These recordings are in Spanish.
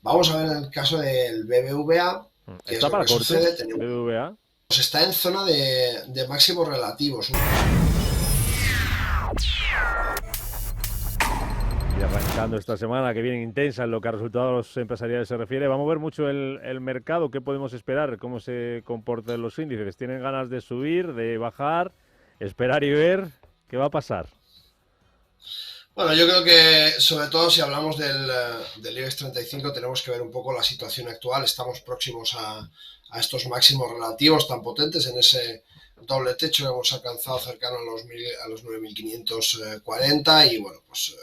Vamos a ver en el caso del BBVA, qué es ¿Está lo para que sucede. cortes, Tenemos, BBVA? está en zona de máximos relativos. Y arrancando esta semana que viene intensa en lo que a resultados empresariales se refiere, vamos a ver mucho el mercado, qué podemos esperar, cómo se comportan los índices. ¿Tienen ganas de subir, de bajar, esperar y ver qué va a pasar? Bueno, yo creo que sobre todo si hablamos del IBEX 35 tenemos que ver un poco la situación actual. Estamos próximos a estos máximos relativos tan potentes en ese doble techo que hemos alcanzado cercano a los 9.540 y bueno, pues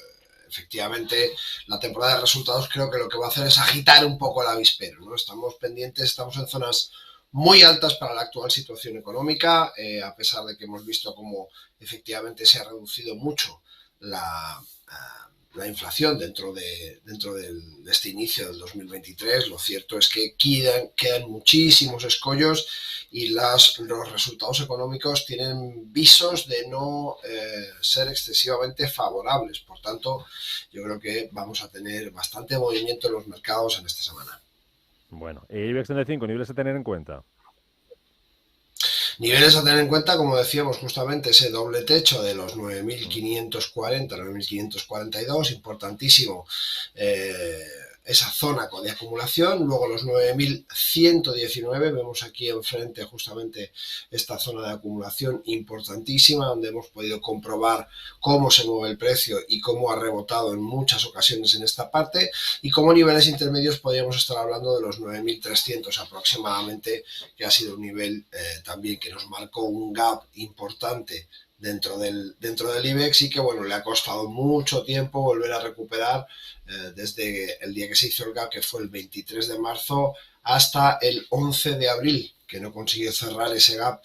efectivamente la temporada de resultados creo que lo que va a hacer es agitar un poco el avispero, ¿no? Estamos pendientes, estamos en zonas muy altas para la actual situación económica, a pesar de que hemos visto cómo efectivamente se ha reducido mucho la, la inflación dentro de este inicio del 2023. Lo cierto es que quedan muchísimos escollos y los resultados económicos tienen visos de no ser excesivamente favorables. Por tanto, yo creo que vamos a tener bastante movimiento en los mercados en esta semana. Bueno, IBEX 35, niveles a tener en cuenta. Niveles a tener en cuenta, como decíamos, justamente ese doble techo de los 9.540, 9.542, importantísimo esa zona de acumulación. Luego los 9.119, vemos aquí enfrente justamente esta zona de acumulación importantísima, donde hemos podido comprobar cómo se mueve el precio y cómo ha rebotado en muchas ocasiones en esta parte. Y como niveles intermedios podríamos estar hablando de los 9.300 aproximadamente, que ha sido un nivel también que nos marcó un gap importante dentro del IBEX y que bueno, le ha costado mucho tiempo volver a recuperar desde el día que se hizo el gap, que fue el 23 de marzo, hasta el 11 de abril, que no consiguió cerrar ese gap.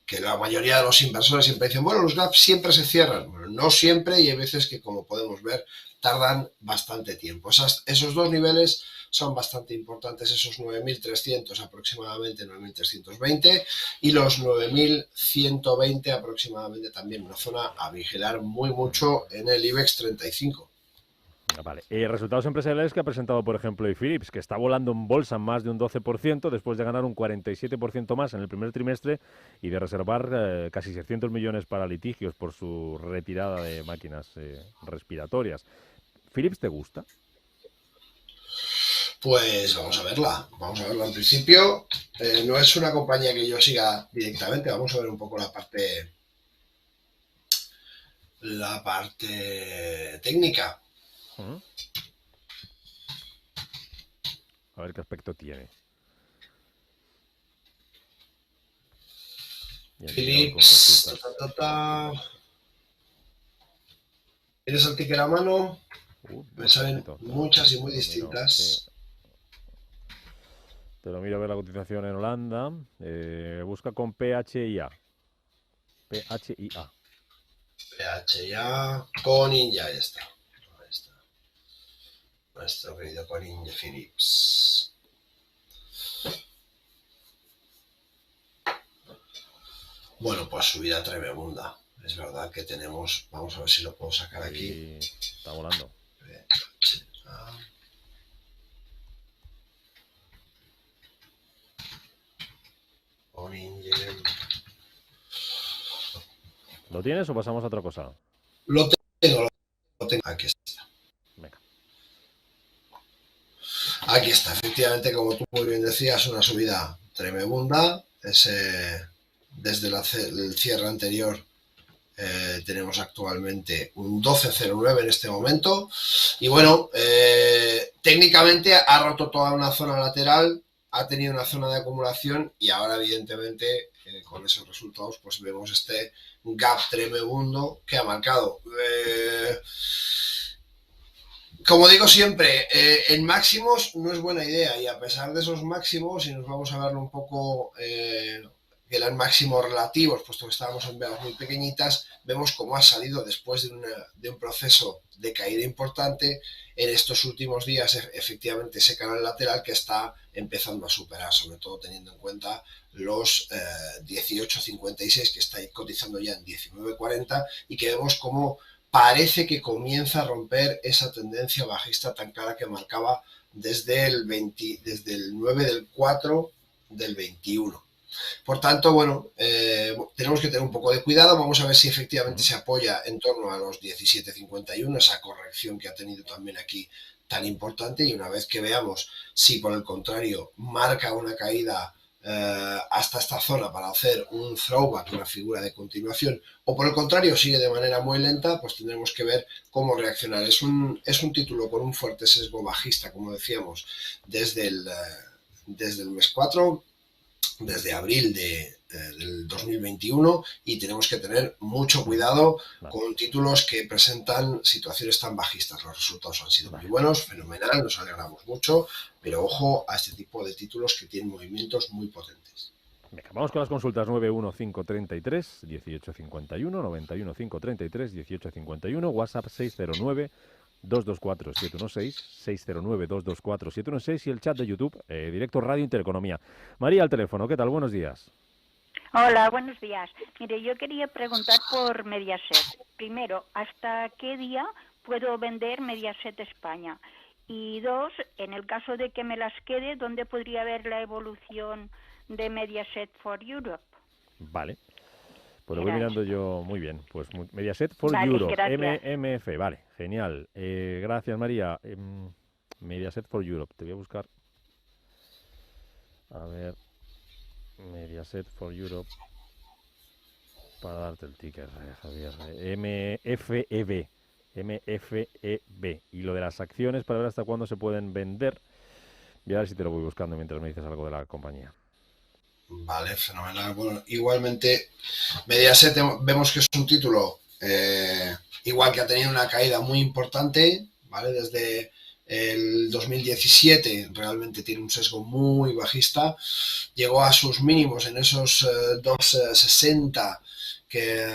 Que la mayoría de los inversores siempre dicen, bueno, los gaps siempre se cierran. Bueno, no siempre, y hay veces que, como podemos ver, tardan bastante tiempo. Esos dos niveles son bastante importantes, esos 9.300 aproximadamente, 9.320 y los 9.120 aproximadamente, también una zona a vigilar muy mucho en el IBEX 35. Vale. Resultados empresariales que ha presentado, por ejemplo, Philips, que está volando en bolsa más de un 12% después de ganar un 47% más en el primer trimestre y de reservar casi 600 millones para litigios por su retirada de máquinas respiratorias. ¿Philips te gusta? Pues vamos a verla en principio. No es una compañía que yo siga directamente, vamos a ver un poco la parte técnica. Uh-huh. A ver qué aspecto tiene. Y así ya voy con Philips, consultas. ¿tienes el ticker a mano? Me Un salen segundito, muchas y muy te lo miro. Sí, distintas. te lo miro a ver la cotización en Holanda. Busca con PHIA. PHIA. PHA, Conin, ya está. Ahí está. Nuestro querido Conin de Philips. Bueno, pues subida tremenda. Es verdad que tenemos, vamos a ver si lo puedo sacar aquí. Ahí está volando. PHA. Conin. ¿Lo tienes o pasamos a otra cosa? Lo tengo, lo tengo. Aquí está. Venga. Aquí está, efectivamente, como tú muy bien decías, una subida tremenda. Desde el cierre anterior tenemos actualmente un 12,09 en este momento. Y bueno, técnicamente ha roto toda una zona lateral, ha tenido una zona de acumulación y ahora evidentemente con esos resultados pues vemos este gap tremendo que ha marcado. Como digo siempre, en máximos no es buena idea y a pesar de esos máximos, si nos vamos a verlo un poco, que eran máximos relativos, puesto que estábamos en velas muy pequeñitas, vemos cómo ha salido después de un proceso de caída importante en estos últimos días, efectivamente ese canal lateral que está empezando a superar, sobre todo teniendo en cuenta los 18,56 que está cotizando ya en 19,40 y que vemos cómo parece que comienza a romper esa tendencia bajista tan clara que marcaba desde el 9 del 4 del 21. Por tanto, bueno, tenemos que tener un poco de cuidado. Vamos a ver si efectivamente se apoya en torno a los 17,51, esa corrección que ha tenido también aquí tan importante. Y una vez que veamos si por el contrario marca una caída hasta esta zona para hacer un throwback, una figura de continuación, o por el contrario sigue de manera muy lenta, pues tendremos que ver cómo reaccionar. Es un título con un fuerte sesgo bajista, como decíamos, desde el mes 4, desde abril del 2021, y tenemos que tener mucho cuidado con títulos que presentan situaciones tan bajistas. Los resultados han sido muy buenos, fenomenal, nos alegramos mucho, pero ojo a este tipo de títulos que tienen movimientos muy potentes. Venga, vamos con las consultas. 91533 1851, 91533 1851, WhatsApp 609 224 716, 609 224 716 y el chat de YouTube, directo Radio Intereconomía. María al teléfono, ¿qué tal? Buenos días. Hola, buenos días. Mire, yo quería preguntar por Mediaset. Primero, ¿hasta qué día puedo vender Mediaset España? Y dos, en el caso de que me las quede, ¿dónde podría ver la evolución de Mediaset for Europe? Vale. Pues lo voy mirando yo muy bien. Pues Mediaset for Europe, MMF, vale, genial. Gracias, María. Mediaset for Europe, te voy a buscar. A ver, Mediaset for Europe, para darte el ticket, Javier. MFEB, MFEB. Y lo de las acciones, para ver hasta cuándo se pueden vender. Voy a ver si te lo voy buscando mientras me dices algo de la compañía. Vale, fenomenal. Bueno, igualmente, Mediaset vemos que es un título igual que ha tenido una caída muy importante, ¿vale? Desde el 2017 realmente tiene un sesgo muy bajista. Llegó a sus mínimos en esos 2,60 que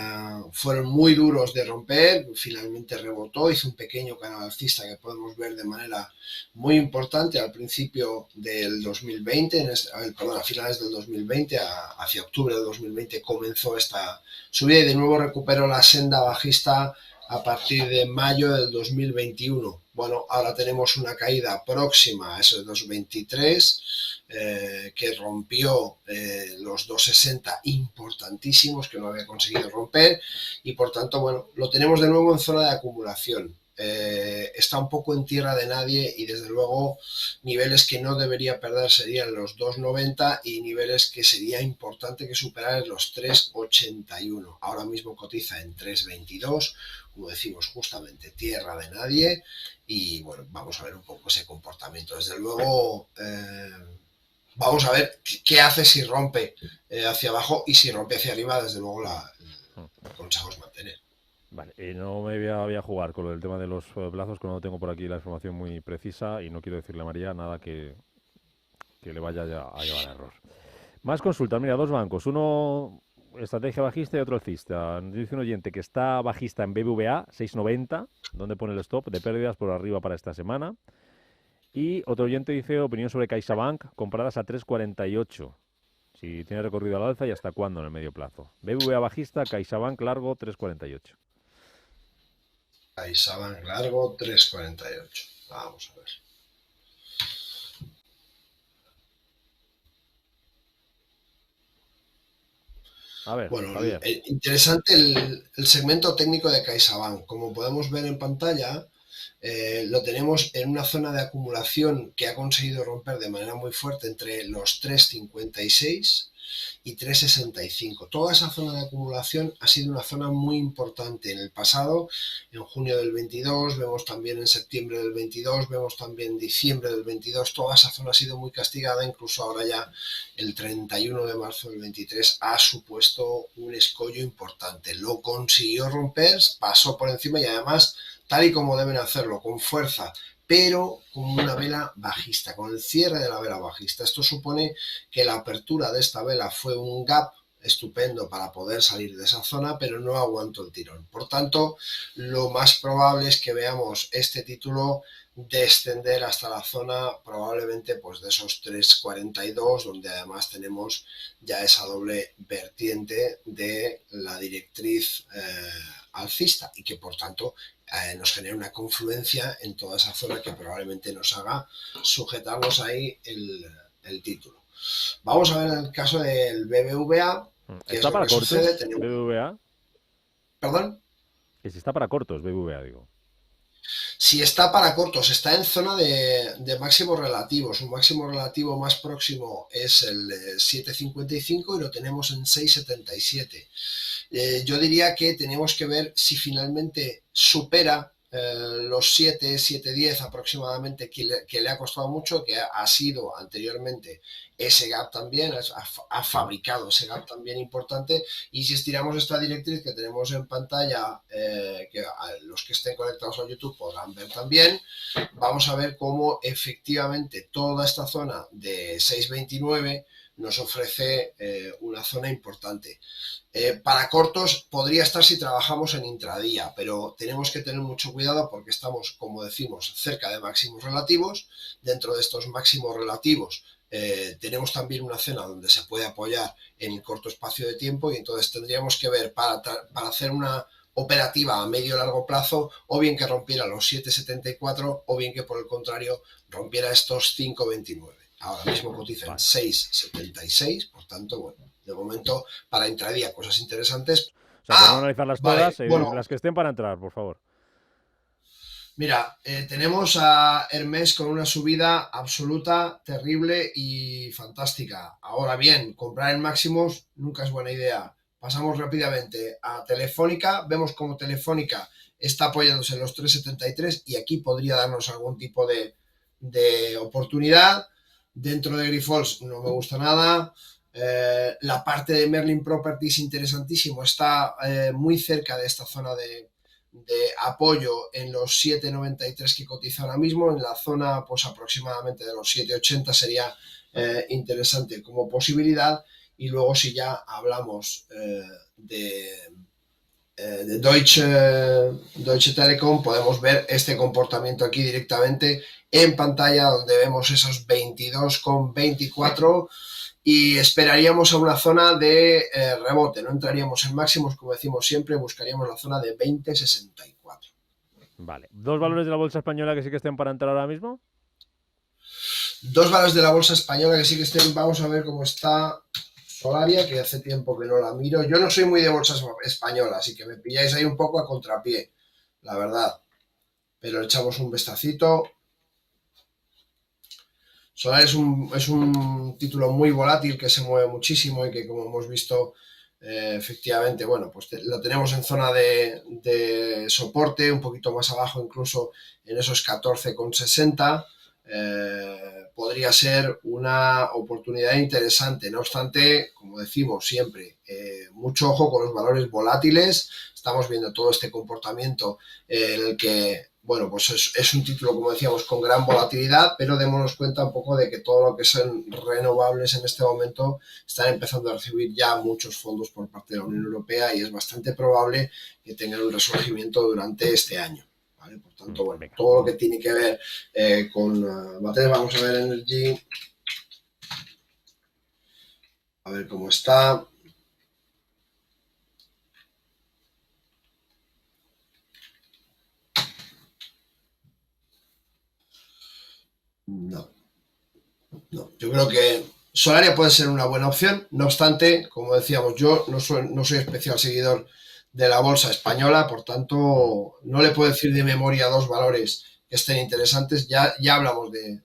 fueron muy duros de romper, finalmente rebotó, hizo un pequeño canal alcista que podemos ver de manera muy importante al principio del 2020, a finales del 2020, hacia octubre del 2020 comenzó esta subida y de nuevo recuperó la senda bajista a partir de mayo del 2021. Bueno, ahora tenemos una caída próxima a esos 2,23, que rompió los 2,60 importantísimos que no había conseguido romper, y por tanto, bueno, lo tenemos de nuevo en zona de acumulación. Está un poco en tierra de nadie y desde luego niveles que no debería perder serían los 2,90 y niveles que sería importante que superar los 3,81. Ahora mismo cotiza en 3,22, como decimos, justamente tierra de nadie, y bueno, vamos a ver un poco ese comportamiento. Desde luego vamos a ver qué hace si rompe hacia abajo, y si rompe hacia arriba, desde luego el consejo es mantener. Vale, no me voy a jugar con el tema de los plazos, que no tengo por aquí la información muy precisa y no quiero decirle a María nada que le vaya a llevar a error. Más consultas, mira, dos bancos, uno estrategia bajista y otro alcista. Dice un oyente que está bajista en BBVA, 6,90, donde pone el stop de pérdidas por arriba para esta semana. Y otro oyente dice opinión sobre CaixaBank, compradas a 3,48. Si tiene recorrido al alza y hasta cuándo en el medio plazo. BBVA bajista, CaixaBank largo, 3,48. CaixaBank largo, 3,48. Vamos a ver. A ver, bueno, interesante el segmento técnico de CaixaBank. Como podemos ver en pantalla, lo tenemos en una zona de acumulación que ha conseguido romper de manera muy fuerte entre los 3,56 y 3,65. Toda esa zona de acumulación ha sido una zona muy importante en el pasado, en junio del 22, vemos también en septiembre del 22, vemos también en diciembre del 22, toda esa zona ha sido muy castigada, incluso ahora ya el 31 de marzo del 23 ha supuesto un escollo importante. Lo consiguió romper, pasó por encima y además, tal y como deben hacerlo, con fuerza, pero con una vela bajista, con el cierre de la vela bajista. Esto supone que la apertura de esta vela fue un gap estupendo para poder salir de esa zona, pero no aguantó el tirón. Por tanto, lo más probable es que veamos este título descender hasta la zona probablemente pues de esos 3,42, donde además tenemos ya esa doble vertiente de la directriz alcista y que por tanto nos genere una confluencia en toda esa zona que probablemente nos haga sujetarnos ahí el título. Vamos a ver el caso del BBVA. ¿Qué es ¿Está lo para que cortos sucede? Tenemos... BBVA? ¿Perdón? Que si está para cortos BBVA, digo. Si está para cortos, está en zona de máximos relativos. Un máximo relativo más próximo es el 7,55 y lo tenemos en 6,77. Yo diría que tenemos que ver si finalmente supera los 7, 7,10 aproximadamente, que le ha costado mucho, que ha sido anteriormente ese gap también, ha fabricado ese gap también importante. Y si estiramos esta directriz que tenemos en pantalla, que los que estén conectados a YouTube podrán ver también, vamos a ver cómo efectivamente toda esta zona de 6,29 nos ofrece una zona importante. Para cortos podría estar si trabajamos en intradía, pero tenemos que tener mucho cuidado porque estamos, como decimos, cerca de máximos relativos. Dentro de estos máximos relativos tenemos también una zona donde se puede apoyar en corto espacio de tiempo y entonces tendríamos que ver para hacer una operativa a medio largo plazo, o bien que rompiera los 7,74 o bien que por el contrario rompiera estos 5,29. Ahora mismo cotiza en 6,76, por tanto, bueno, de momento para intradía cosas interesantes. O sea, podemos analizarlas todas, Bueno, las que estén para entrar, por favor. Mira, tenemos a Hermès con una subida absoluta, terrible y fantástica. Ahora bien, comprar en máximos nunca es buena idea. Pasamos rápidamente a Telefónica. Vemos como Telefónica está apoyándose en los 3,73 y aquí podría darnos algún tipo de oportunidad. Dentro de Grifols no me gusta nada. La parte de Merlin Properties, interesantísimo, está muy cerca de esta zona de apoyo en los 7,93 que cotiza ahora mismo. En la zona pues aproximadamente de los 7,80 sería interesante como posibilidad. Y luego si ya hablamos de Deutsche Telekom, podemos ver este comportamiento aquí directamente en pantalla, donde vemos esos 22,24 y esperaríamos a una zona de rebote. No entraríamos en máximos, como decimos siempre, buscaríamos la zona de 20,64. Vale. ¿Dos valores de la bolsa española que sí que estén para entrar ahora mismo? Dos valores de la bolsa española que sí que estén. Vamos a ver cómo está Solaria, que hace tiempo que no la miro. Yo no soy muy de bolsas españolas, así que me pilláis ahí un poco a contrapié, la verdad. Pero echamos un vistacito. Solaria es un título muy volátil que se mueve muchísimo y que, como hemos visto, efectivamente, bueno, pues lo tenemos en zona de soporte, un poquito más abajo, incluso en esos 14,60. Podría ser una oportunidad interesante. No obstante, como decimos siempre, mucho ojo con los valores volátiles. Estamos viendo todo este comportamiento en el que, bueno, pues es un título, como decíamos, con gran volatilidad, pero démonos cuenta un poco de que todo lo que son renovables en este momento están empezando a recibir ya muchos fondos por parte de la Unión Europea y es bastante probable que tengan un resurgimiento durante este año. ¿Vale? Por tanto, bueno, todo lo que tiene que ver con baterías, vamos a ver Energy, a ver cómo está. No, yo creo que Solaria puede ser una buena opción. No obstante, como decíamos, yo no soy especial seguidor de la bolsa española, por tanto, no le puedo decir de memoria dos valores que estén interesantes. Ya hablamos de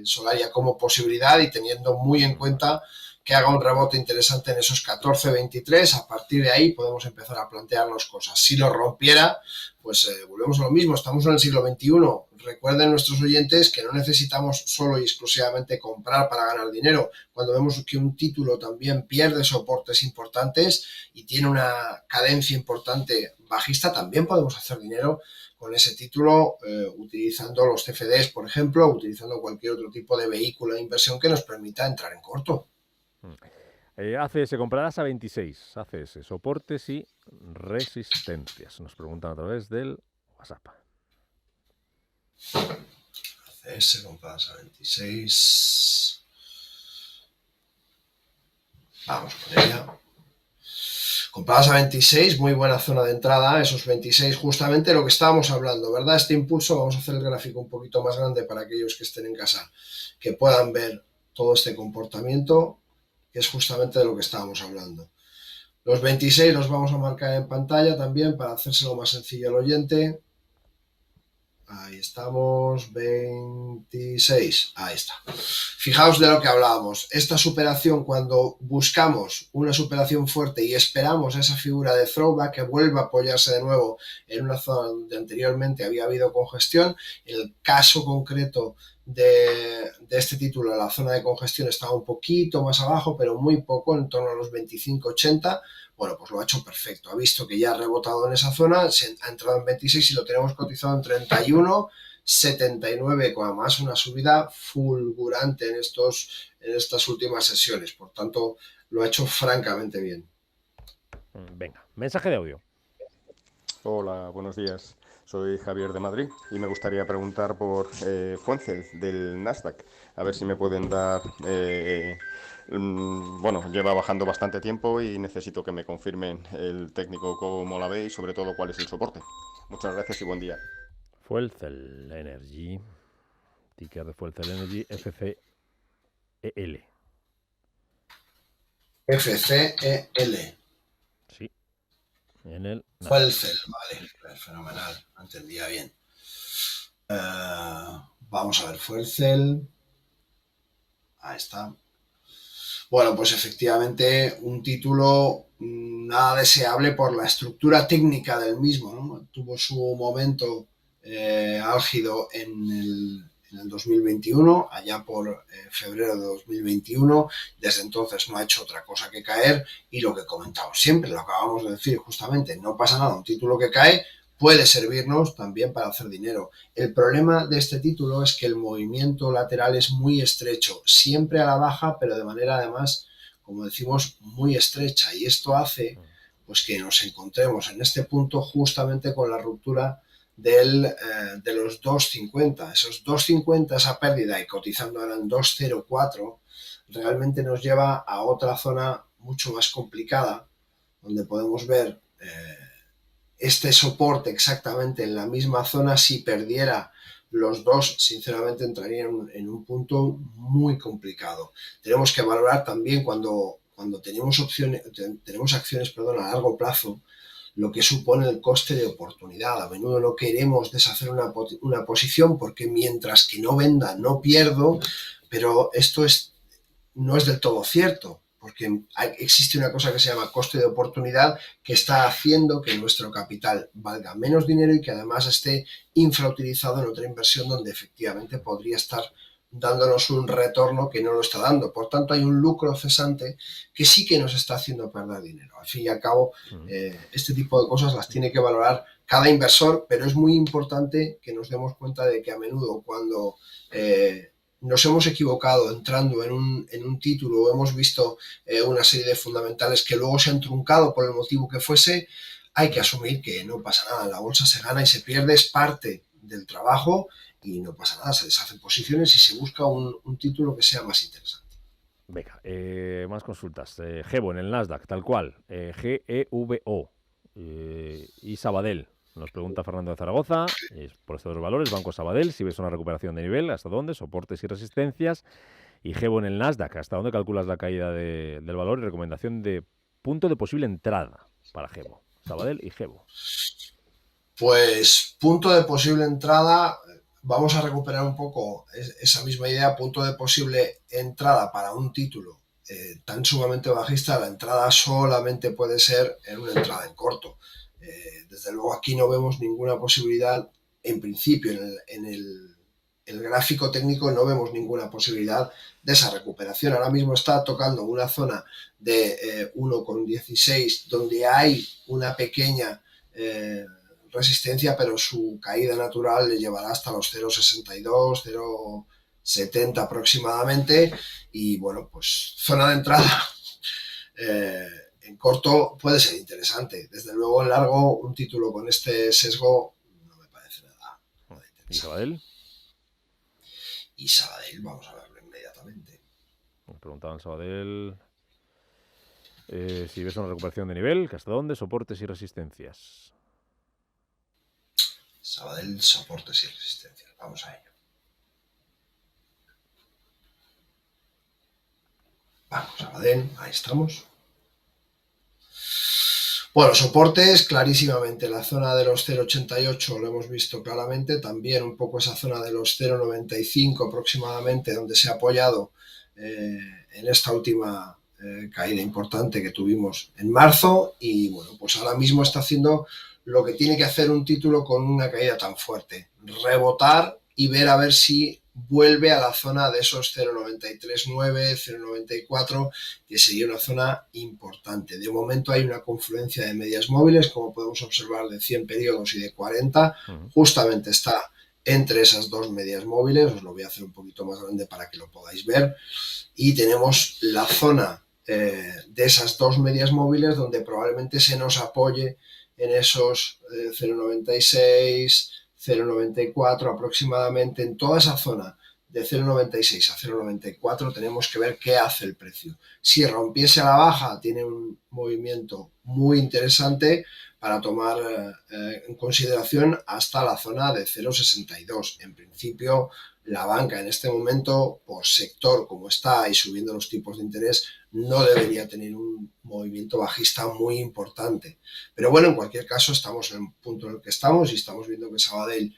Solaria como posibilidad y teniendo muy en cuenta que haga un rebote interesante en esos 14,23. A partir de ahí podemos empezar a plantearnos cosas. Si lo rompiera, pues volvemos a lo mismo. Estamos en el siglo XXI. Recuerden nuestros oyentes que no necesitamos solo y exclusivamente comprar para ganar dinero. Cuando vemos que un título también pierde soportes importantes y tiene una cadencia importante bajista, también podemos hacer dinero con ese título utilizando los CFDs, por ejemplo, utilizando cualquier otro tipo de vehículo de inversión que nos permita entrar en corto. ACS compradas a 26. ACS, soportes y resistencias. Nos preguntan a través del WhatsApp. ACS compradas a 26. Vamos con ella. Compradas a 26, muy buena zona de entrada, esos 26, justamente lo que estábamos hablando, ¿verdad? Este impulso, vamos a hacer el gráfico un poquito más grande para aquellos que estén en casa, que puedan ver todo este comportamiento, que es justamente de lo que estábamos hablando. Los 26 los vamos a marcar en pantalla también para hacérselo más sencillo al oyente. Ahí estamos, 26, ahí está. Fijaos de lo que hablábamos. Esta superación, cuando buscamos una superación fuerte y esperamos esa figura de throwback que vuelva a apoyarse de nuevo en una zona donde anteriormente había habido congestión, en el caso concreto de este título, la zona de congestión estaba un poquito más abajo, pero muy poco, en torno a los 25,80. Bueno, pues lo ha hecho perfecto. Ha visto que ya ha rebotado en esa zona, ha entrado en 26 y lo tenemos cotizado en 31,79, con además una subida fulgurante en estas últimas sesiones. Por tanto, lo ha hecho francamente bien. Venga, mensaje de audio. Hola, buenos días. Soy Javier de Madrid y me gustaría preguntar por Fuences del Nasdaq. A ver si me pueden dar... bueno, lleva bajando bastante tiempo y necesito que me confirmen el técnico cómo la ve y sobre todo cuál es el soporte. Muchas gracias y buen día. Fuelcel Energy. Ticker de Fuelcel Energy, FCEL. FCEL. Sí. En el Fuelcel, vale, fenomenal, entendía bien. Vamos a ver, Fuelcel. Ahí está. Bueno, pues efectivamente un título nada deseable por la estructura técnica del mismo, ¿no? Tuvo su momento álgido en el 2021, allá por febrero de 2021. Desde entonces no ha hecho otra cosa que caer y lo que comentamos siempre, lo acabamos de decir justamente, no pasa nada, un título que cae puede servirnos también para hacer dinero. El problema de este título es que el movimiento lateral es muy estrecho, siempre a la baja, pero de manera además, como decimos, muy estrecha. Y esto hace pues que nos encontremos en este punto justamente con la ruptura de los 2,50. Esos 2,50, esa pérdida y cotizando ahora en 2,04, realmente nos lleva a otra zona mucho más complicada, donde podemos ver este soporte exactamente en la misma zona. Si perdiera los dos, sinceramente entraría en un punto muy complicado. Tenemos que valorar también cuando tenemos acciones a largo plazo, lo que supone el coste de oportunidad. A menudo no queremos deshacer una posición porque mientras que no venda no pierdo, pero esto no es del todo cierto, porque existe una cosa que se llama coste de oportunidad, que está haciendo que nuestro capital valga menos dinero y que además esté infrautilizado en otra inversión donde efectivamente podría estar dándonos un retorno que no lo está dando. Por tanto, hay un lucro cesante que sí que nos está haciendo perder dinero. Al fin y al cabo, este tipo de cosas las tiene que valorar cada inversor, pero es muy importante que nos demos cuenta de que a menudo cuando nos hemos equivocado entrando en un título o hemos visto una serie de fundamentales que luego se han truncado por el motivo que fuese, hay que asumir que no pasa nada. La bolsa se gana y se pierde, es parte del trabajo y no pasa nada. Se deshacen posiciones y se busca un título que sea más interesante. Venga, más consultas. Gevo en el Nasdaq, tal cual. GEVO. Y Sabadell. Nos pregunta Fernando de Zaragoza, por estos dos valores, Banco Sabadell, si ves una recuperación de nivel, ¿hasta dónde? Soportes y resistencias. Y Gevo en el Nasdaq, ¿hasta dónde calculas la caída del valor? Y recomendación de punto de posible entrada para Gevo. Sabadell y Gevo. Pues punto de posible entrada, vamos a recuperar un poco esa misma idea, punto de posible entrada para un título tan sumamente bajista. La entrada solamente puede ser en una entrada en corto. Desde luego aquí no vemos ninguna posibilidad, en principio, en el gráfico técnico no vemos ninguna posibilidad de esa recuperación. Ahora mismo está tocando una zona de 1,16 donde hay una pequeña resistencia, pero su caída natural le llevará hasta los 0,62, 0,70 aproximadamente. Y bueno, pues zona de entrada en corto puede ser interesante. Desde luego en largo un título con este sesgo no me parece nada interesante. ¿Y Sabadell? Y Sabadell, vamos a verlo inmediatamente. Nos preguntaban Sabadell. si ves una recuperación de nivel, que hasta dónde, soportes y resistencias. Sabadell, soportes y resistencias. Vamos a ello. Vamos, Sabadell, ahí estamos. Bueno, soportes, clarísimamente la zona de los 0,88 lo hemos visto claramente, también un poco esa zona de los 0,95 aproximadamente, donde se ha apoyado en esta última caída importante que tuvimos en marzo, y bueno, pues ahora mismo está haciendo lo que tiene que hacer un título con una caída tan fuerte, rebotar y ver a ver si vuelve a la zona de esos 0,93,9, 0,94, que sería una zona importante. De momento hay una confluencia de medias móviles, como podemos observar, de 100 periodos y de 40, justamente está entre esas dos medias móviles. Os lo voy a hacer un poquito más grande para que lo podáis ver, y tenemos la zona de esas dos medias móviles donde probablemente se nos apoye en esos 0,96, 0,94 aproximadamente. En toda esa zona de 0,96 a 0,94 tenemos que ver qué hace el precio. Si rompiese a la baja, tiene un movimiento muy interesante para tomar en consideración hasta la zona de 0,62. En principio, la banca en este momento, por sector como está y subiendo los tipos de interés, no debería tener un movimiento bajista muy importante. Pero bueno, en cualquier caso, estamos en el punto en el que estamos y estamos viendo que Sabadell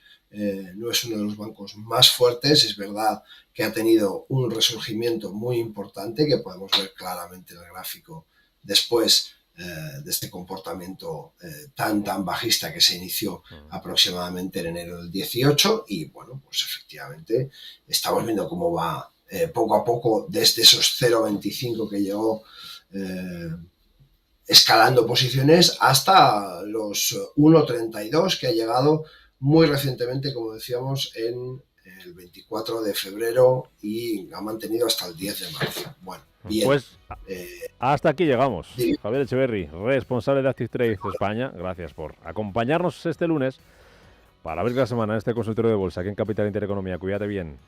no es uno de los bancos más fuertes. Es verdad que ha tenido un resurgimiento muy importante que podemos ver claramente en el gráfico después de este comportamiento tan bajista que se inició aproximadamente en enero del 18, y bueno, pues efectivamente estamos viendo cómo va poco a poco desde esos 0,25 que llegó escalando posiciones hasta los 1,32 que ha llegado muy recientemente, como decíamos, en el 24 de febrero y ha mantenido hasta el 10 de marzo. Bueno, bien. Pues hasta aquí llegamos. Sí. Javier Echeverri, responsable de Active Trade España, gracias por acompañarnos este lunes para abrir la semana en este consultorio de bolsa aquí en Capital Intereconomía. Cuídate bien.